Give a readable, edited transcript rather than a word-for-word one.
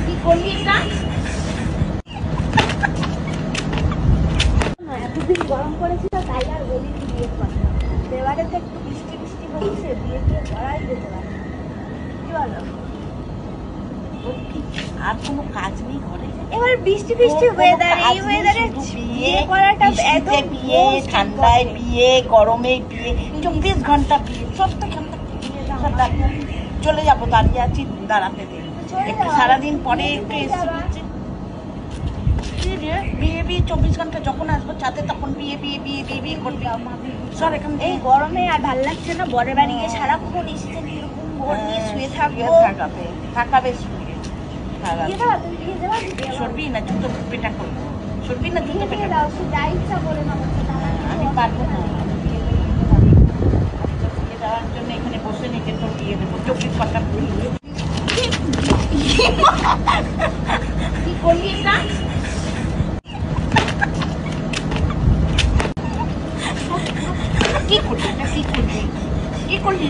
কি করলি না? এতদিন গরম পড়েছিল তাই আর বলিনি বিয়ের কথা। এবারে তো একটু বৃষ্টি বৃষ্টি হচ্ছে, বিয়ে টিয়ে করাই যেতে পারে। কি বলো? আর কোনো কাজ নেই ঘরে। এবার বৃষ্টি বৃষ্টি ওয়েদার, এই ওয়েদারে বিয়ে করাটা একদম বিয়ে, ঠান্ডায় বিয়ে, গরমে বিয়ে, 24 ঘন্টা বিয়ে, চলে যাবো, দাঁড়িয়ে আছি, দাঁড়াতে দে একটু, সারাদিন পরে একটু এসে বিয়ে বিয়ে 24 ঘন্টা, যখন আসবো চাঁদে তখন বিয়ে বিয়ে বিয়ে বিয়ে বিয়ে করবি। সর এখান এই গরমে আর ভাল লাগছে না, বরের বাড়ি গিয়ে সারাক্ষণ এসে এরকম ভোর নিয়ে শুয়ে থাকবো। থাকাবে শুয়ে সরবি না, জুতো পেটা করবো, সরবি না জুতো পেটা দাও, যা ইচ্ছা বলে না। আমি পারবো না দেওয়ার জন্য এখানে বসে নিজে তো দিয়ে দেবো 24 ঘন্টা বুঝিয়ে। কি করলি না? কি করলি, কি করলি, কি করলি?